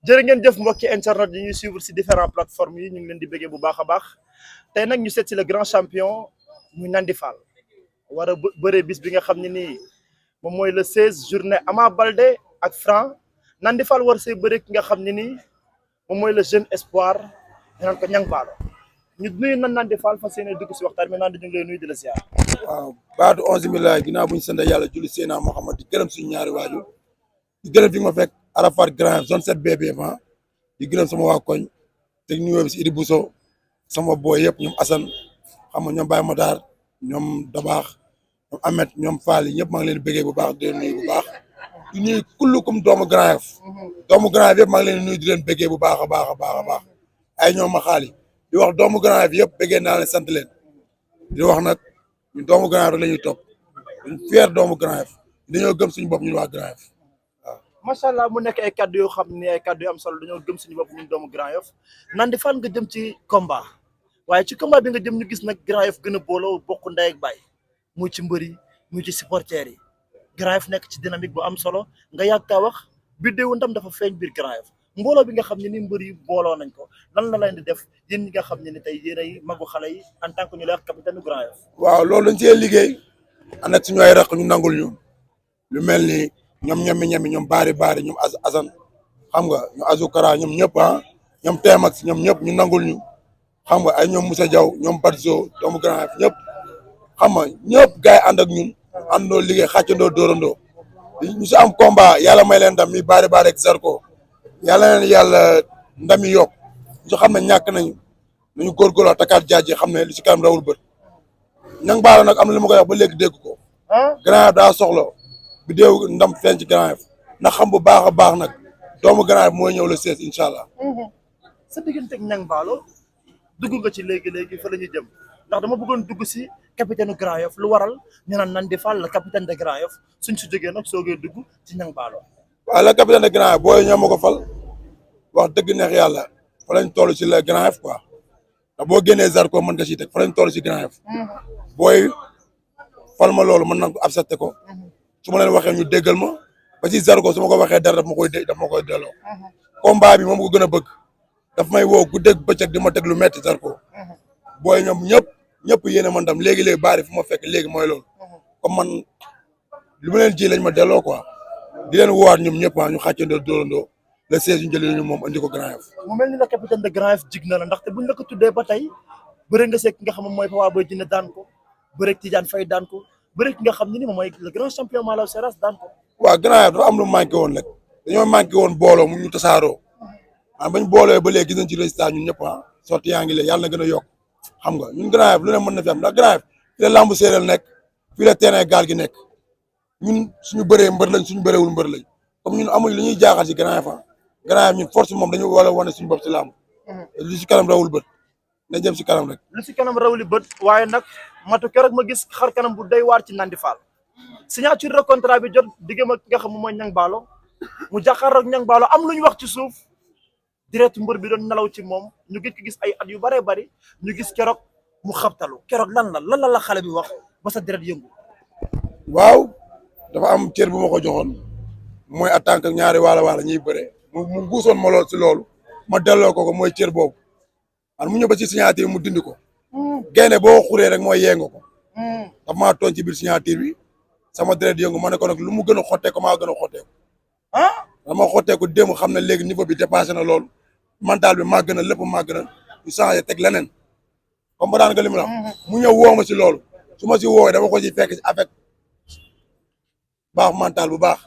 jërë ngeen jëf mbokki internet yi ñuy suivre si différentes plateformes yi ñu ngi leen di bëggee bu baax a baax tey nag ñu seet si le grand champion muy Nandi Fall war a bëree bis bi nga xam ne nii moom mooy le 16 journée Ama Baldé ak Franc Nandi Fall war see bëree ki nga xam ne nii moom mooy le jeune espoir ñu naan ko Niang Ballo ñu nuyu na Nandi Fall fas yéene dugg si waxtaan bi Nandi ñu ngi lay nuyu di la ziar. waaw baatu 11 ginnaaw bu ñu sant yàlla julli Seydina Muhammad di gërëm suñu ñaari waajur di gërëm fi ma fekk Arafat Grand zone 7 BBF di gërëm sama waa koñ te nuyoo bi si Idi Bousso sama boy yëpp ñoom Assane xam nga ñoom Baye Matar ñoom Dabaax ñoom Ahmed ñoom Fall yi ñëpp maa ngi leen di bëggee bu baax di leen nuyu bu baax di nuyu kullukum doomu Grand Yoff yëpp maa ngi leen di nuyu di leen bëggee bu baax a baax a baax a baax ay ñoom ma xaali di wax doomu Grand Yoff yëpp bëggee naa leen sant leen di wax nag ñun doomu Grand Yoff rek la ñuy topp ñun fier doomu Grand Yoff dañoo gëm suñu bopp ñun waa Grand Yoff waaw. macha allah mu nekk ay kaddu yoo xam ne ay kaddu yu am solo dañoo gëm suñu bopp ñun doomu Grand Yoff Nandi Fall nga jëm ci combat waaye ci combat bi nga jëm ñu gis nag Grand Yoff gën a booloo bokk ndey ak baay muy ci mbër yi muy ci supporters yi Grand Yoff nekk ci dynamique bu am solo nga yàgg kaa wax biddewu ndam dafa feeñ biir Grand Yoff mbooloo bi nga xam ne ni mbër yi booloo nañ ko lan la leen di def yéen ñi nga xam ne ni tey yéen ay magu xale yi en tant que ñu lay wax capitaine Grand Yoff. waaw loolu dañ cee liggéey ànd ak suñu ay raq ñu nangul ñu lu mel ni ñoom ñami ñoom baari ñoom Assane xam nga ñu Azukara ñoom ñëpp ñoom Temax ñoom ñëpp ñu nangul ñu xam nga ay ñoom Moussa Diaw ñoom Badjo doomu Grand Yoff ñëpp xam nga ñëpp gars yi ànd ak ñun àndandoo liggéey xàccandoo dóorandoo ñu si am combat yàlla may leen ndam mi baari ak Zarko yàlla leen yàlla ndam yi yokk ñu xam ne ñàkk nañu góorgóorloo takkaat jaaj xam ne lu si kanam rawul bët Niang Ballo nag am na li ma koy wax ba léegi dégg ko Grand Yoff daa soxla bi déew ndam feeñ ci Grand Yoff ndax xam bu baax a baax nag doomu Grand Yoff mooy ñëw le 16 incha allah. sa diggante ak Niang Ballo dugg nga ci léegi fa la ñuy jëm ndax dama bëggoon dugg si capitaine Grand Yoff lu waral ñu naan Nandi Fall la capitaine de Grand Yoff suñ si jógee nag soogee dugg ci Niang Ballo. waaw la capitaine de Grand Yoff booy ñoo ma ko fal wax dëgg neex yàlla fa lañ toll si la Grand Yoff quoi ndax boo génnee Zarko mën nga siy teg fa lañ toll si Grand Yoff booy fal ma loolu mën na ko accepté ko su ma leen waxee ñu déggal ma ba si Zarko su ma ko waxee dara daf ma koy delloo combat bi moom ko gën a bëgg daf may woo guddeeg bëccëg di ma teg lu metti Zarko booy ñoom ñëpp yéen a man dam léegi baari fu ma fekk léegi mooy loolu comme man lu ma leen ji lañ ma delloo quoi di leen woowaat ñoom ñëpp ñu xàccandoo dóorandoo le 16 ñu jëlee ñu moom andi ko Grand Yoff. mu mel ni la capitaine de Grand Yoff jig na la ndaxte buñ la ko tuddee ba tey bëre nga seeg ki nga xam ne mooy Papa Boy Djiné daan ko bëre Tidiane Faye daan ko bëre ki nga xam ne ni moom mooy le grand champion Malaw Seras daan ko. waaw Grand Yoff dafa am lu manqué woon rek dañoo manqué woon booloo mu ñu tasaaroo bañ booloo ba léegi gis nañ ci résultat ñun ñëpp sorti yaa ngi lay yàlla na gën a yokk xam nga ñun Grand Yoff lu ne mën na fi am ndax Grand Yoff fii la lambu séeréer nekk fii la terrain gaal gi nekk ñun suñu bëree mbër lañ suñu bëreewul mbër lañ comme ñun amuñ lu ñuy jaaxal ci Grand Yoff Grand Yoff ñun force moom dañu war a wane suñu bopp ci lamb lu si kanam rawul bët na jëm si kanam rek. lu si kanam rawuli bët waaye nag matu keroog ma gis xar kanam bu doy waar ci Nandi Fall signature de contrat bi jot diggam ak ki nga xam moom mooy Niang Ballo mu jàkkaarloog Niang Ballo am lu ñu wax ci suuf direct mbër bi doon nelaw ci moom ñu gis ay at yu bëree bëri ñu gis keroog mu xabtalu keroog lan la xale bi wax ba sa direct yëngu. waaw dafa am cër bu ma ko joxoon mooy en tant que ñaari waala ñuy bëre mu guusoon ma lool si loolu ma delloo ko mooy cër boobu man mu ñëw ba ci signature mu dindi ko gaynde boo xuree rek mooy yee nga ko dafa maa tooñ ci biir signature bi sama deret yëngu ma ne ko nag lu mu gën a xottee ko maa gën a xottee ko dama xottee ko démb xam ne léegi niveau bi dépassé na loolu mental bi maa gën a lépp maa gën a ñu changé teg leneen comme ba daan nga li mu la mu ñëw woo ma si loolu su ma si woowee dama ko si fekk si avec baax mental bu baax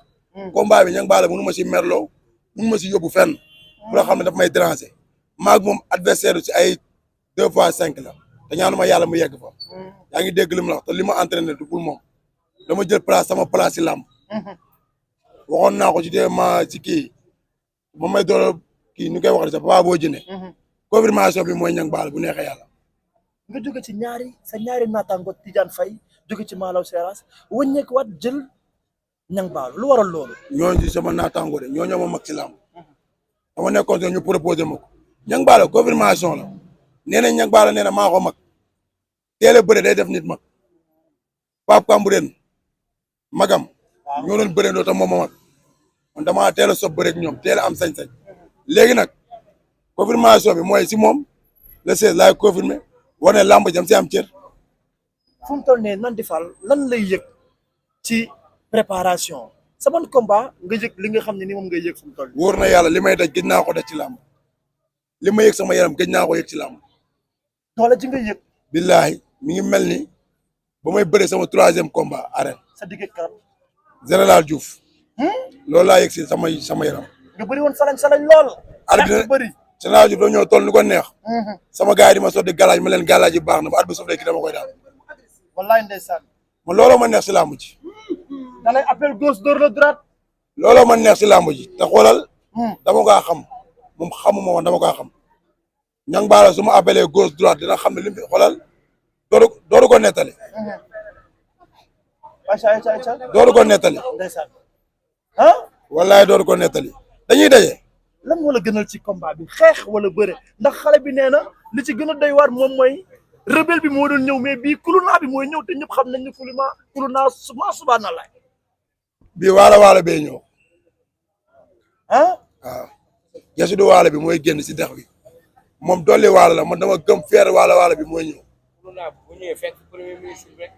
combat bi Niang Ballo mënu ma si merloo mënu ma si yóbbu fenn bu la xam ne daf may déranger maag moom adversaire si ay 2x5 la te ñaanuma yàlla mu yegg fa yaa ngi dégg li mu la wax te li ma entraîné du pour moom dama jël sama place si làmb waxoon naa ko ci ma ci kii ba may door kii ñu koy wax sax Papa Boy Djiné confirmation bi mooy Niang Ballo bu neexee yàlla. nga jóge ci ñaari naataango Tidiane Faye jóge ci Malaw Seras wëññeeku waat jël Niang Ballo lu waral loolu. ñooñu ci sama naataango de ñooñu ma mag ci làmb dama nekkoon ñu proposé ma ko Niang Ballo confirmation la nee nañ Niang Ballo nee na maa ko mag teel a bëre day def nit mag Pape Kambourène magam ñoo doon bëree ndoo tam moom ma mag man damaa teel a sob bëre ak ñoom teel a am sañ-sañ léegi nag confirmation bi mooy si moom le 16 laay confirmé war ne làmb jam si am cër. fu mu toll nee Nandi Fall lan lay yëg ci préparation sa ban combat nga yëg li nga xam ne ni moom ngay yëg fu mu toll. wóor na yàlla li may daj gëj naa ko daj ci làmb li ma yëg sama yaram gëj naa ko yëg ci làmb. doole ji nga yëg. billahi mi ngi mel ni ba may bëre sama 3e combat arène. sa digg karam. Général Diouf. loolu laa yëg si sama yaram. nga bëri woon salañ lool. arbitre bëri. Général Diouf dañoo toll ni ko neex. sama gars yi di ma sotti galaaj ma leen galaaj yi baax na ba arbitre suuf ki dama koy daal. wallaay ndeysaan. man looloo ma neex si làmb ji. da lay appel gauche door la droite. looloo ma neex si làmb ji te xoolal. dama kaa xam moom xamuma woon dama kaa xam. ñang baala su ma appelé gauche droite dina xam ne li mu xoolal dooru ko nettali. dooru ko nettali. ndeysaan. ah. wallaay dooru ko nettali dañuy daje. lan moo la gënal ci combat bi xeex wala bëre ndax xale bi nee na li ci gën a doy waar moom mooy rebelle bi moo doon ñëw mais bii kulunaa bi mooy ñëw te ñëpp xam nañ ne kulunaa subhanallah. bii waala bee ñëw. ah. waaw gesu du waala bi mooy génn si dex bi moom dolli waala la man dama gëm feer waala bi mooy ñëw. kulunaa bu ñëwee fekk premier ministre bi rek.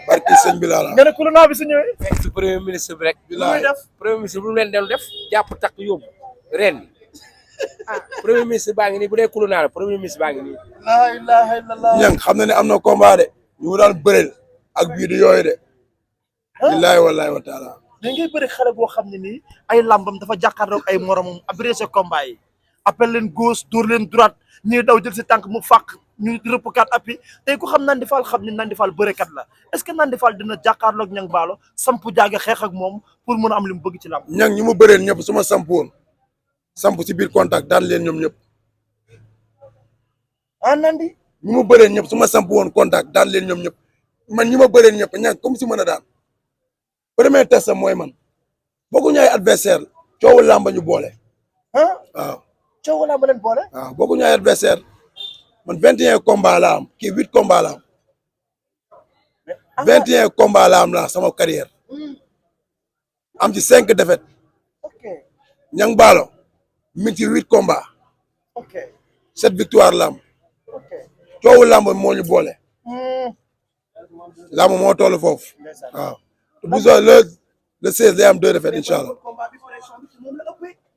barki sëñ bi laa la. nga ne kulunaa bi su ñëwee. fekk si premier ministre bi rek. bilaay def premier ministre bu mu leen def jàpp takk yóbbu ren premier ministre baa ngi nii bu dee kulunaa la premier ministre baa ngi nii. la ilaha illallah. ñang xam na ne am na combat de ñu mu daan bëreel ak bii du yooyu de. billahi wallahi wa taala. da ngay bëri xale boo xam ne nii ay lambam dafa jàkkaarloog ay moromam abrégé combat yi appel leen gauche dóor leen droite ñuy daw jël si tànk mu fàq ñu rëpp kat appi tey ku xam Nandi Fall xam ne Nandi Fall bërekat la est-ce que Nandi Fall dina jàkkaarloog ñang baalo samp jaaga xeex ak moom pour mën a am li mu bëgg ci lamb. ñang ñi mu bëreel ñëpp su ma samp woon samp si biir contact daan leen ñoom ñëpp. ah Nandi. ñi mu bëreel ñëpp su ma samp woon contact daan leen ñoom ñëpp man ñi ma bëreel ñëpp ñang comme si mën a daan. premier test mooy man bokkuñu ay adversaire coowu làmba ñu boole. waaw coowu làmba leen boole. waaw bokkuñu ay adversaire man 21 combats la am kii 8 combats la am. 21 combats la am la sama carrière am ci 5 défaites. ok ñang baalo mi ngi ci 8 combats. ok 7 victoire la am. ok coowu làmba moo ñu boole. làmba moo toll foofu waaw. bu soo le 16 day am 2 défaites incha allah.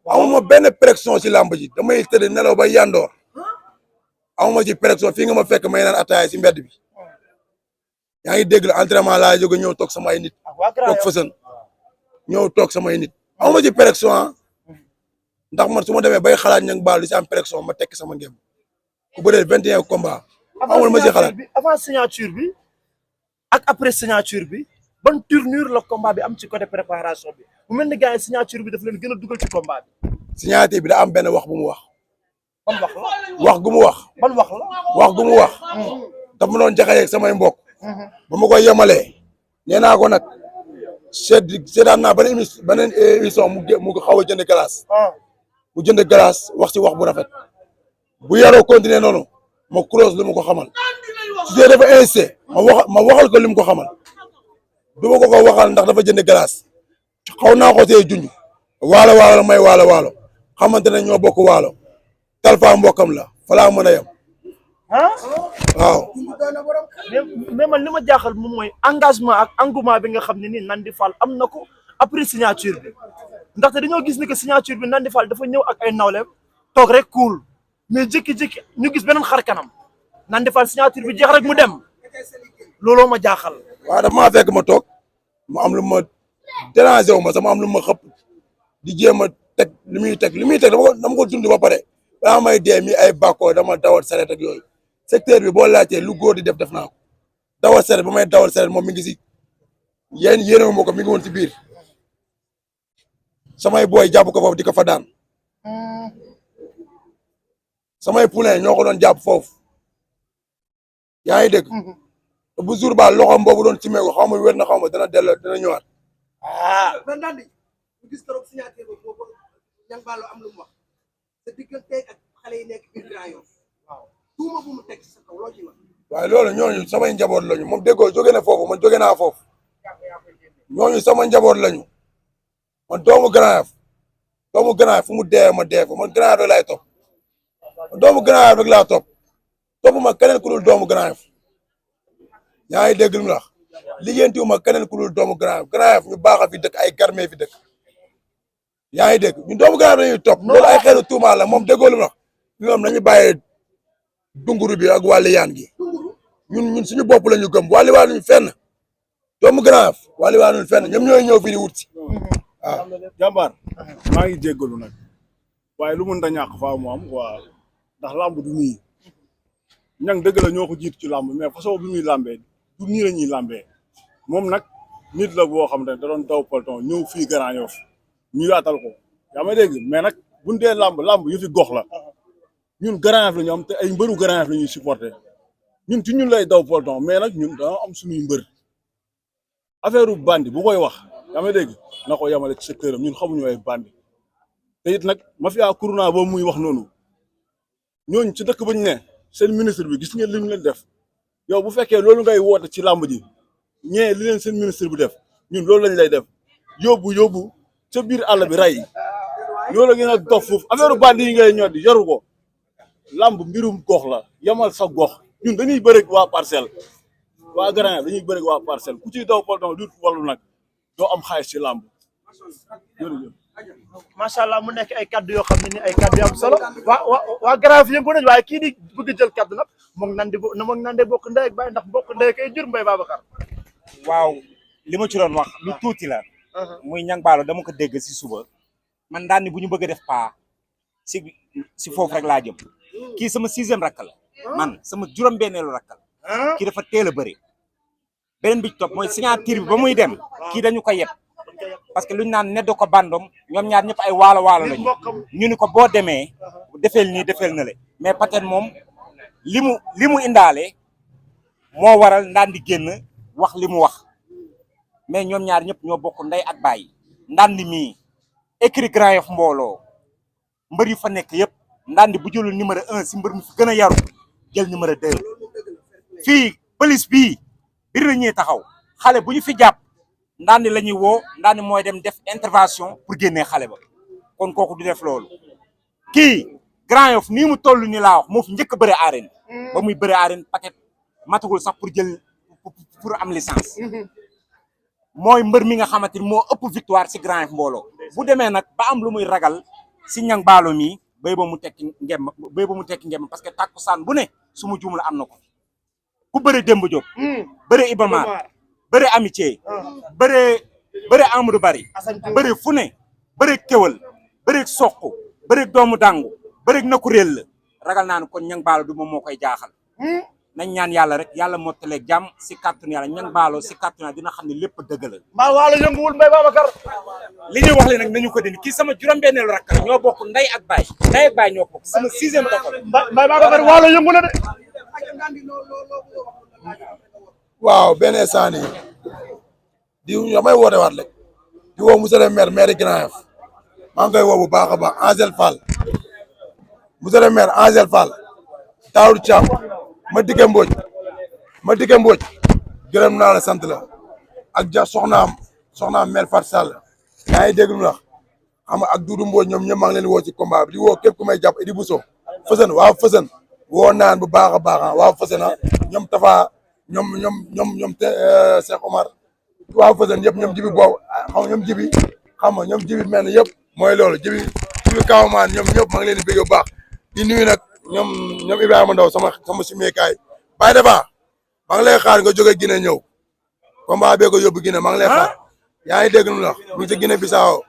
amuma benn pression ci làmb ji damay tëdd nelaw ba yandoor amuma ci pression fii nga ma fekk may naan ataaya si mbedd bi yaa ngi dégg la entraînement laa jóge ñëw toog samay nit toog fësan ñëw toog samay nit amuma ci pression ndax man su ma demee bay xalaat ñang baal di si am pression ma tekki sama ngem ku bëree 21 combat amul ma ci xalaat avant signature bi ak après signature bi ban tournure la combat bi am ci côté préparation bi mu mel ni gars yi signature bi daf leen gën a dugal ci combat bi. signature bi da am benn wax bu mu wax. ban wax la. wax gu mu wax. ban wax la. wax gu mu wax. dafa ma doon jaxayeeg samay mbokk. ba ma koy yemalee. nee naa ko nag seetaan naa beneen émission mu xaw a jënd glace. mu jënd glace wax ci wax bu rafet. bu yaroo continuer noonu ma close lu mu ko xamal. su dee dafa insisté ma waxal ko li mu ko xamal. du ma ko waxal ndax dafa jënd glace. xaw naa ko see junj. waalo la may waalo xamante ne ñoo bokk waalo. Talfa mbokkam la fa laa mën a yem. waaw. mais man li ma jaaxal moom mooy engagement ak engouement bi nga xam ne nii Nandi Fall am na ko après signature bi ndaxte dañoo gis ni que signature bi Nandi Fall dafa ñëw ak ay nawleem toog rek cool mais jékki-jékki ñu gis beneen xar kanam Nandi Fall signature bi jeex rek mu dem looloo ma jaaxal. waaw dafa maa fekk ma toog ma am lu ma dérangé wu ma sama am lu ma xëpp di jéem a teg li muy teg dama ko dund ba pare daa may dee mi ay bàkkoo dama dawal saret ak yooyu secteur bi boo laajtee lu góor di def naa ko dawal saret ba may dawal saret moom mi ngi si yéen ma ko mi ngi woon si biir samay booy jàpp ko foofu di ko fa daan samay poulain ñoo ko doon jàpp foofu yaa ngi dégg bu jour ba loxoom boobu doon simee ko xaw ma wér na xaw ma dana delloo dana ñëwaat. mais Nandi ñu gis trop signature boobu ñang Ballo am lu mu wax sa diggante ak xale yi nekk biir Grand Yoff waaw tuuma bu mu teg sa kaw loo ci wax. waaye loolu ñooñu samay njaboot lañu moom déggoo jóge na foofu man jóge naa foofu ñooñu sama njaboot lañu man doomu Grand Yoff doomu Grand Yoff fu mu dee ma dee fa man Grand Yoff rek laay topp doomu Grand Yoff rek laa topp ma keneen ku dul doomu Grand Yoff yaa ngi dégg lu mu wax liggéeyantiwu ma keneen ku dul doomu Grand Yoff Grand Yoff ñu baax a fi dëkk ay garme fi dëkk yaa ngi dégg ñun doomu Grand Yoff lañuy topp loolu ay xeetu tuuma la moom déggoo lu mu wax ñoom nañu bàyyi dunguru bi ak wàllu yaan gi ñun suñu bopp la ñu gëm wàllu waanuñu fenn doomu Grand Yoff wàllu waanuñu fenn ñoom ñooy ñëw fii di wut si waaw. jàmbaar maa ngi jéggalu nag waaye lu mën da ñàkk faa mu am waa ndax làmb du nii ñang dëgg la ñoo ko jiitu ci làmb mais façon bi muy làmbee du nii la ñuy làmbee moom nag nit la boo xam ne da doon daw peloton ñëw fii Grand Yoff ñu yaatal ko yaa ma dégg mais nag buñ dee làmb yu fi gox la ñun Grand Yoff la ñu am te ay mbëru Grand Yoff la ñuy supporter ñun ci ñun lay daw peloton mais nag ñun dañoo am suñuy mbër affaire bandi bu koy wax yaa ma dégg na ko yemale ci secteur am ñun xamuñu ay bandi te it nag mafia Corona boobu muy wax noonu ñooñu ci dëkk ba ñu ne seen ministre bi gis ngeen li mu leen def yow bu fekkee loolu ngay woote ci làmb ji ñee li leen seen ministre bi def ñun loolu lañ lay def yóbbu ca biir àll bi rey loolu ngeen ak dox foofu affaire bandi yi ngay ñoddi yoru ko làmb mbirum gox la yemal sa gox ñun dañuy bëreeg waa parcelle waa Grand Yoff dañuy bëreeg waa parcelle ku ciy daw peloton du wàllu nag doo am xaalis ci làmb jërëjëf. macha allah mu nekk ay kaddu yoo xam ne ni ay kaddu yu am solo waa Grand Yoff yëngu nañu waaye kii di bëgg a jël kaddu nag moom nande bokk ndey ak baay ndax bokk ndey kay jur Mbaye Babacar. waaw li ma ci doon wax lu tuuti la. muy ñang baalo dama ko dégg si suba. man daan ni bu ñu bëgg a def paa si foofu rek laa jëm. kii sama 6e rakk la. man sama juróom-benneelu rakk la. kii dafa teel a bëri. beneen bi ci topp mooy signature bi ba muy dem. kii dañu ko yeb. parce que lu ñu naan neddo ko bandom ñoom ñaar ñëpp ay waalo lañu ñu ni ko boo demee defeel nii defeel na le mais peut-être moom li mu indaale moo waral ndaan di génn wax li mu wax mais ñoom ñaar ñëpp ñoo bokk ndey ak baay ndandi mii écrit Grand Yoff mbooloo mbër yu fa nekk yëpp ndandi bu jëlul numéro 1 si mbër mu fi gën a yaru jël numéro 2 fii police bii bir na ñuy taxaw xale bu ñu fi jàpp ndaandi la ñuy woo ndaandi mooy dem def intervention pour génnee xale ba kon kooku du def loolu kii Grand Yoff nii mu toll ni laa wax moo fi njëkk a bëre arène ba muy bëre arène paquet matagul sax pour am licence mooy mbër mi nga xamante ni moo ëpp victoire si Grand Yoff mbooloo bu demee nag ba am lu muy ragal si ñang baalo mi béy ba mu tekki ngem parce que takkusaan bu ne su ma juum la am na ko ku bëre Demba Diop bëre Iba Mar bëre amitié bëre Amadou Bari bëre fu ne bëre kéwal bëre soq bëre doomu dangu bëre na ko réel la ragal naa ne kon ñang baalo du moom moo koy jaaxal nañ ñaan yàlla rek yàlla mottaleeg jàmm si kàttanu yàlla ñang baalo si kàttanu yàlla dina xam ne lépp dëgg la. mbaa waalo yënguwul Mbaye Babacar. li ñuy wax le nag nañu ko dindi kii sama juróom-benneelu rakk la ñoo bokk ndey ak baay ñoo bokk sama 6e rakk. Mbaye Babacar waalo yëngu na de. waaw benn instant nii di damay woote waat rek di woo monsieur le maire Grand Yoff maa ngi koy woo bu baax a baax Angel Fall monsieur le maire Angel Fall Daoud Thiam ma dikke Mbodj gërëm naa la sant la ak ja soxnaam maire Fatou Sall yaa ngi dégg lu wax xam nga ak Doudou Mbodj ñoom ñëpp maa ngi leen woo ci combat bi di woo képp ku may jàpp Idi Bousso Fësën waaw Fësën woo naan bu baax a baax waaw Fësën ñoom Tafa ñoom Cheikh Omar waaw Fësën yëpp ñoom jibi boobu xam nga ñoom jibi mel ni yëpp mooy loolu jibi Kawamaan ñoom ñëpp maa ngi leen di bëgg bu baax di nuyu nag ñoom Ibrahima Ndaw sama simeekaay bàyyi defaa maa ngi lay xaar nga jóge Guinée ñëw combat bee ko yóbbu Guinée maa ngi lay xaar yaa ngi dégg lu wax mu ngi ci Guinée Bissau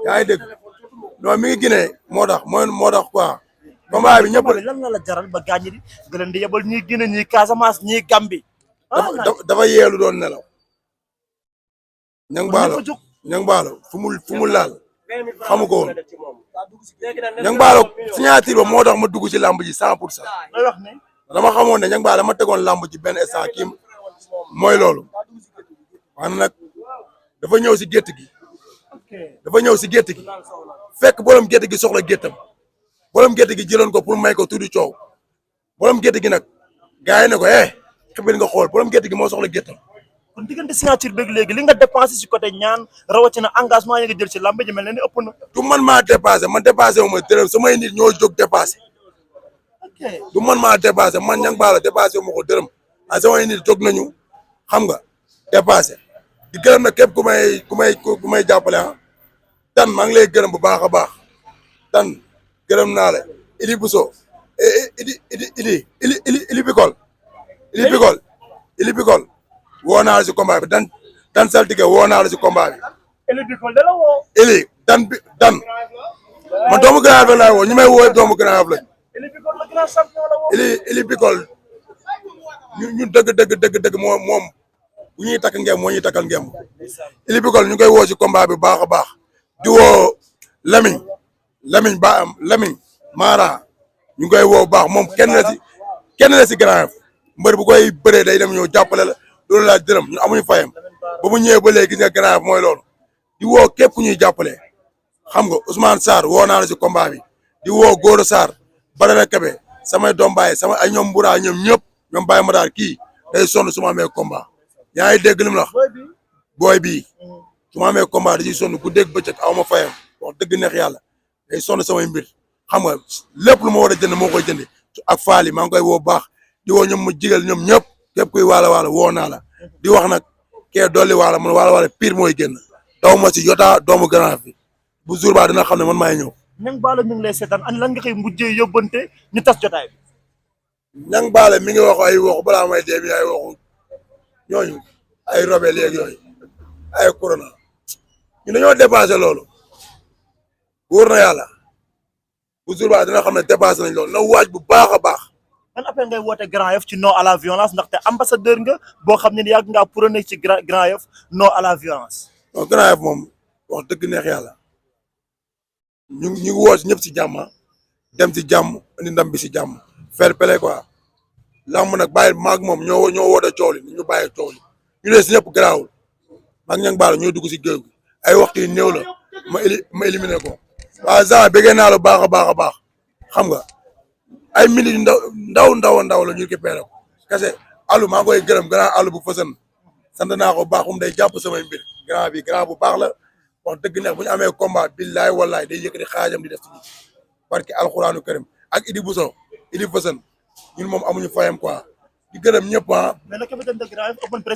yaa ngi dégg non mi ngi Guinée moo tax quoi combat bi ñëpp lan la jaral ba gaañ di nga leen di yebal ñii Guinée ñii Casamance ñii Gambie. dafa yeelu doon nelaw ñang baalo fu mu laal xamu ko woon ñang baalo signature ba moo tax ma dugg ci lamb ji 100%. dama xamoon ne ñang baalo dama tegoon lamb ji benn instant kii mooy loolu wax nag dafa ñëw si gétt gi fekk borom gétt gi soxla géttam borom gétt gi jëloon ko pour may ko tuddi coow borom gétt gi nag gars yi ne ko xibir nga xool borom gétt gi moo soxla géttam kon diggante signature beeg léegi li nga dépensé si côté ñaan rawatina engagement yi nga jël ci lamb ji mel na ni ëpp na. du man maa dépassé man dépassé wu ma dërëm samay nit ñoo jóg dépassé ok du man maa dépassé man Niang Ballo dépassé wu ma ko dërëm ah samay nit jóg nañu xam nga dépassé di gërëm nag képp ku may jàppale ah Dan maa ngi lay gërëm bu baax a baax Dan gërëm naa la Idi Bousso Ili Bikol woo naa la si combat bi Dan saltige woo naa la si combat bi. Eli Bikol da la woo. Eli Dan man doomu Grand Yoff laay woo ñi may woo doomu Grand Yoff lañ. Eli Bikol la grand champion la woo. Ili Bikol ñu dëgg moom bu ñuy takk ngem moo ñuy takkal ngem Ili Bikol ñu koy woo si combat bi baax a baax di woo Lamine Mara ñu koy woo baax moom kenn la si Grand Yoff mbër bu koy bëree day dem ñëw jàppale la loolu laa dërëm ñu amuñu fayam ba mu ñëwee ba léegi gis nga Grand Yoff mooy loolu di woo képp ku ñuy jàppale xam nga Ousmane Sarr woo naa la si combat bi di woo Goro Sarr Badara Kebe samay doom baay ay ñoom Mbura ñoom ñëpp ñoom Baye Madar kii day sonn su ma amee combat yaa ngi dégg li mu la wax booy bii su ma amee combat da ciy sonn ku dégg bëccëg aw ma fayam wax dëgg neex yàlla day sonn samay mbir xam nga lépp lu ma war a jënd moo koy jënd ak faali maa ngi koy woo baax di woo ñoom mu jigal ñoom ñëpp képp kuy waala woo naa la di wax nag kee dolli waala man waala pire mooy génn daw ma si yota doomu Grand Yoff bi bu jour ba dina xam ne man maay ñëw. Niang Ballo ñu ngi lay seetaan an lan nga koy mujjee yóbbante ñu tas jotaay bi. Niang Ballo mi ngi wax ay waxu balaa may dee bi ay waxu ñooñu ay robel yeeg yooyu ay corona ñu dañoo dépassé loolu wóor na yàlla bu jour ba dina xam ne dépassé nañ loolu na waaj bu baax a baax. man appel ngay woote Grand Yoff ci non à la violence ndaxte ambassadeur nga boo xam ne yàgg ngaa prôné ci Grand Yoff non à la violence. non Grand Yoff moom wax dëgg neex yàlla ñu ngi woo si ñëpp si jàmm dem si jàmm indi ndam bi si jàmm fair play quoi lamb nag bàyyi maag moom ñoo woote coow li ñu bàyyi coow li ñu ne si ñëpp garaawul maag Niang Ballo ñoo dugg si géew gi ay waxtu yu néew la ma éliminé ko waaw Jean bëggee naa la baax a baax xam nga ay minutes ndaw la ñu récupéré ko kese Alou maa ngi koy gërëm grand Alou bu Fassane sant naa ko baax day jàpp samay mbir grand bu baax la wax dëgg neex bu ñu amee combat billaay wallaay day yëkkati xaajam di def ci barki alxuraanu karim ak Idi Bousso Idi Fassane ñun moom amuñu fayam quoi di gërëm ñëpp mais le capitaine de Grand Yoff open press